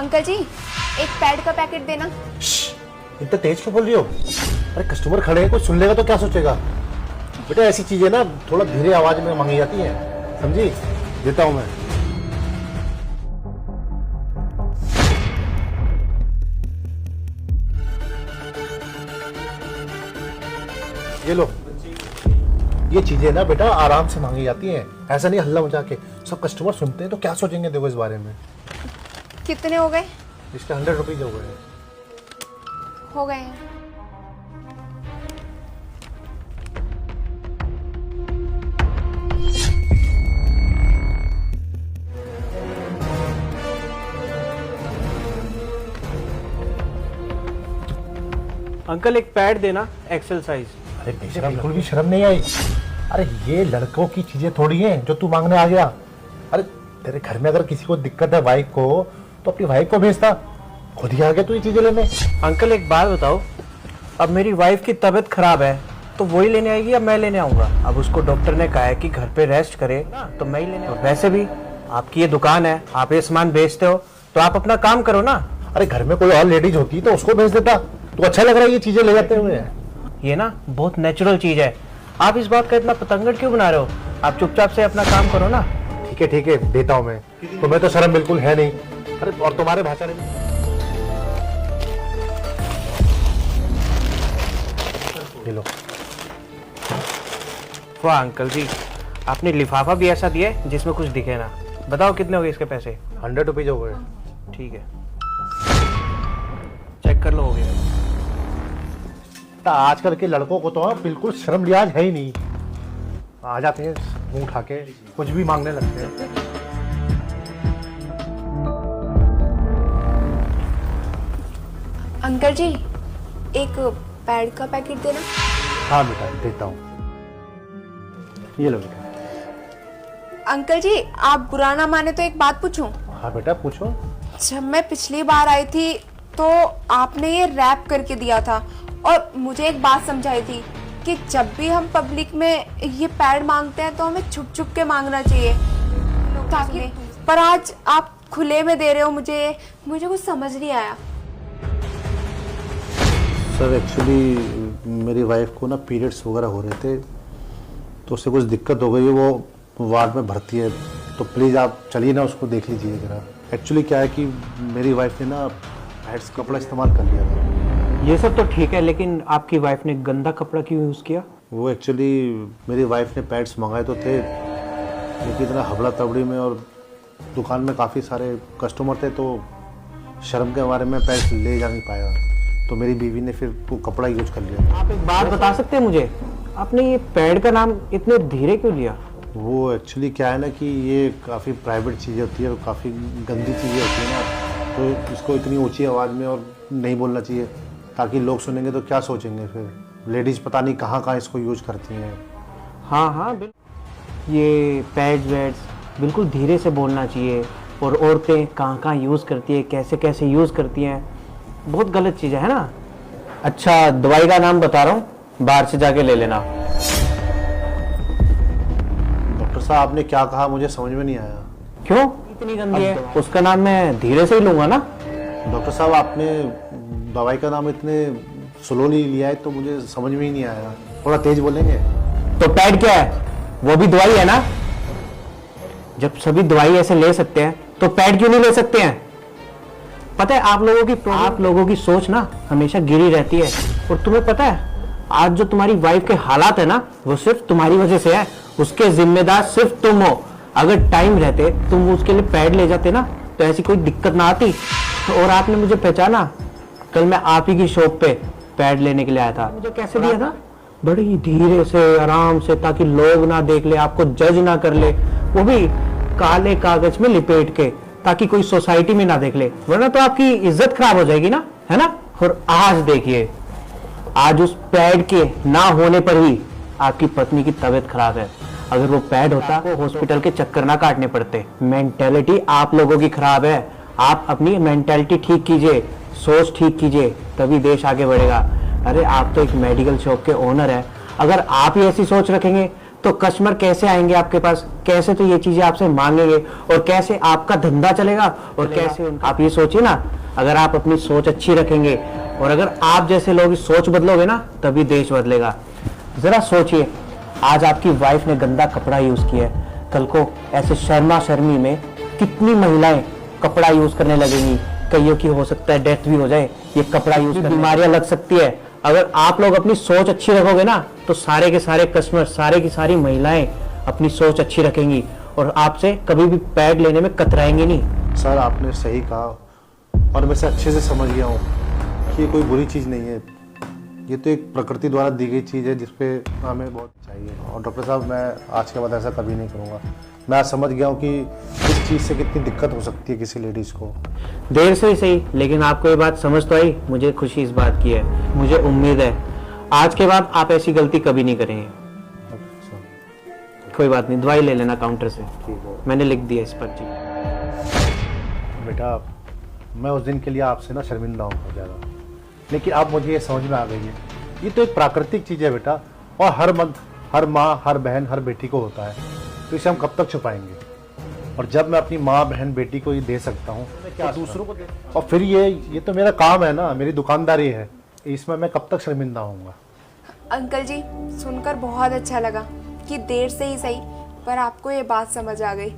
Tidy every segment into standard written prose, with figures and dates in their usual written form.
Uncle जी एक pad का packet देना। इतना तेज क्यों बोल रही हो? अरे कस्टमर खड़े हैं, कोई सुन लेगा तो क्या सोचेगा? बेटा ऐसी चीजें ना थोड़ा धीरे आवाज में मांगी जाती हैं, समझी? देता हूं मैं। ये लो। ये चीजें ना बेटा आराम से मांगी जाती हैं, ऐसा नहीं हल्ला मचा के। सब कस्टमर सुनते हैं तो क्या सोचेंगे देखो इस बारे में। कितने हो गए? इसके 100 रुपीज हो गए। हो गए हैं। अंकल एक पैड देना, एक्सेल साइज। अरे बेशरम, बिल्कुल भी शर्म नहीं आई। अरे ये लड़कों की चीजें थोड़ी हैं जो तू मांगने आ गया। अरे तेरे घर में अगर किसी को दिक्कत है वाइफ को, तो अपनी वाइफ को भेजता, खुद ही आ गया तू ये चीजें लेने। अंकल एक बात बताओ, अब मेरी वाइफ की तबीयत खराब है तो वही लेने आएगी या मैं लेने आऊंगा? अब उसको डॉक्टर ने कहा है कि घर पे रेस्ट करे तो मैं ही लेने आऊंगा। वैसे भी आपकी ये दुकान है, आप ये सामान बेचते हो तो आप अपना काम करो ना। अरे घर में कोई और लेडीज होती तो उसको भेज देता। तो अच्छा लग रहा है ये चीजें ले जाते हुए। ये ना बहुत नेचुरल चीज है, आप इस बात का इतना पतंगड़ क्यों बना रहे हो? आप चुपचाप से अपना काम करो ना। ठीक है देता हूँ मैं। तुम्हें तो शर्म बिल्कुल है नहीं। अरे और तुम्हारे भाषा में ले लो। वाह अंकल जी, आपने लिफाफा भी ऐसा दिया है जिसमें कुछ दिखे ना। बताओ कितने हो गए इसके पैसे? 100 रुपीज हो गए। ठीक है, चेक कर लो, हो गया। आजकल के लड़कों को तो बिल्कुल शर्म लिहाज है ही नहीं। आ जाते हैं मुंह उठा के कुछ भी मांगने लगते हैं। अंकल जी एक पैड का पैकेट देना। हाँ बेटा देता हूँ, ये लो बेटा। अंकल जी आप बुरा ना माने तो एक बात पूछूं? हाँ बेटा पूछो। जब मैं पिछली बार आई थी तो आपने ये रैप करके दिया था और मुझे एक बात समझाई थी कि जब भी हम पब्लिक में ये पैड मांगते हैं तो हमें छुप छुप के मांगना चाहिए ताकि, पर आज आप खुले में दे रहे हो। मुझे कुछ समझ नहीं आया। सर एक्चुअली मेरी वाइफ को ना पीरियड्स वगैरह हो रहे थे तो उससे कुछ दिक्कत हो गई है, वो वार्ड में भर्ती है। तो प्लीज़ आप चलिए ना उसको देख लीजिए ज़रा। एक्चुअली क्या है कि मेरी वाइफ ने ना पैड्स कपड़ा इस्तेमाल कर लिया था। ये सब तो ठीक है, लेकिन आपकी वाइफ ने गंदा कपड़ा क्यों यूज़ किया? वो एक्चुअली मेरी वाइफ ने पैड्स मंगाए तो थे, लेकिन इतना हबड़ा तबड़ी में और दुकान में काफ़ी सारे कस्टमर थे तो शर्म के बारे में पैड्स ले जा नहीं पाया। तो मेरी बीवी ने फिर वो कपड़ा यूज कर लिया। आप एक बात बता सकते हैं मुझे, आपने ये पैड का नाम इतने धीरे क्यों लिया? वो एक्चुअली क्या है ना कि ये काफ़ी प्राइवेट चीज़ें होती है और काफ़ी गंदी चीज़ें होती है ना, तो इसको इतनी ऊंची आवाज़ में और नहीं बोलना चाहिए ताकि लोग सुनेंगे तो क्या सोचेंगे। फिर लेडीज़ पता नहीं कहाँ कहाँ इसको यूज करती हैं। हाँ बिल्कुल, ये पैड्स वैड्स बिल्कुल धीरे से बोलना चाहिए। और औरतें कहाँ कहाँ यूज़ करती है, कैसे कैसे यूज़ करती हैं, बहुत गलत चीज़ है ना। अच्छा दवाई का नाम बता रहा हूँ, बाहर से जाके ले लेना। डॉक्टर साहब आपने क्या कहा मुझे समझ में नहीं आया। क्यों इतनी गंदी है? उसका नाम मैं धीरे से ही लूंगा ना। डॉक्टर साहब आपने दवाई का नाम इतने स्लोली लिया है तो मुझे समझ में ही नहीं आया, थोड़ा तेज बोलेंगे? तो पैड क्या है? वो भी दवाई है ना। जब सभी दवाई ऐसे ले सकते हैं तो पैड क्यों नहीं ले सकते हैं? पता है आप लोगों की सोच ना हमेशा गिरी रहती है। और तुम्हें पता है आज जो तुम्हारी वाइफ के हालात है ना, वो सिर्फ तुम्हारी वजह से है। उसके जिम्मेदार सिर्फ तुम हो। अगर टाइम रहते तुम उसके लिए पैड ले जाते ना तो ऐसी कोई दिक्कत ना आती। और आपने मुझे पहचाना, कल मैं आप ही की शॉप पे पैड लेने के लिए आया था। मुझे कैसे दिया था? बड़ी धीरे से आराम से, ताकि लोग ना देख ले, आपको जज ना कर ले, वो भी काले कागज में लिपेट के, ताकि कोई सोसाइटी में ना देख ले, वरना तो आपकी इज्जत खराब हो जाएगी ना, है ना। और आज देखिए, आज उस पैड के ना होने पर ही आपकी पत्नी की तबीयत खराब है। अगर वो पैड होता तो हॉस्पिटल के चक्कर ना काटने पड़ते। मेंटेलिटी आप लोगों की खराब है। आप अपनी मेंटेलिटी ठीक कीजिए, सोच ठीक कीजिए, तभी देश आगे बढ़ेगा। अरे आप तो एक मेडिकल शॉप के ओनर है, अगर आप ही ऐसी सोच रखेंगे तो कस्टमर कैसे आएंगे आपके पास, कैसे तो ये चीजें आपसे मांगेंगे, और कैसे आपका धंधा चलेगा, और कैसे आप ये सोचिए ना, अगर आप अपनी सोच अच्छी रखेंगे और अगर आप जैसे लोग सोच बदलोगे ना, तभी देश बदलेगा। जरा सोचिए, आज आपकी वाइफ ने गंदा कपड़ा यूज किया है, कल को ऐसे शर्मा शर्मी में कितनी महिलाएं कपड़ा यूज करने लगेंगी, कईयों की हो सकता है डेथ भी हो जाए ये कपड़ा यूज करने, बीमारियां लग सकती है। अगर आप लोग अपनी सोच अच्छी रखोगे ना, तो सारे के सारे कस्टमर, सारे की सारी महिलाएं अपनी सोच अच्छी रखेंगी और आपसे कभी भी पैड लेने में कतराएंगी नहीं। सर आपने सही कहा और मैं से अच्छे से समझ गया हूँ कि ये कोई बुरी चीज़ नहीं है, ये तो एक प्रकृति द्वारा दी गई चीज़ है जिसपे हमें बहुत चाहिए। और डॉक्टर साहब मैं आज के बाद ऐसा कभी नहीं करूँगा। मैं आज समझ गया हूँ कि इस चीज़ से कितनी दिक्कत हो सकती है किसी लेडीज़ को। देर से ही सही, लेकिन आपको ये बात समझ तो आई, मुझे खुशी इस बात की है। मुझे उम्मीद है आज के बाद आप ऐसी गलती कभी नहीं करेंगे। कोई बात नहीं, दवाई ले लेना काउंटर से, मैंने लिख दिया इस पर। जी बेटा, मैं उस दिन के लिए आपसे ना शर्मिंदा हूँ बहुत ज़्यादा, लेकिन अब मुझे ये समझ में आ गई है, ये तो एक प्राकृतिक चीज़ है बेटा, और हर मर्द, हर माँ, हर बहन, हर बेटी को होता है, तो इसे हम कब तक छुपाएंगे। और जब मैं अपनी माँ, बहन, बेटी को ये दे सकता हूँ तो दूसरों को दे, और फिर ये तो मेरा काम है ना, मेरी दुकानदारी है, इसमें मैं कब तक शर्मिंदा होऊंगा। अंकल जी, सुनकर बहुत अच्छा लगा कि देर से ही सही पर आपको ये बात समझ आ गई।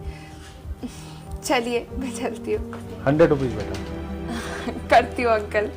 चलिए मैं चलती हूँ। 100 रुपीज़ बेटा। करती हूँ अंकल।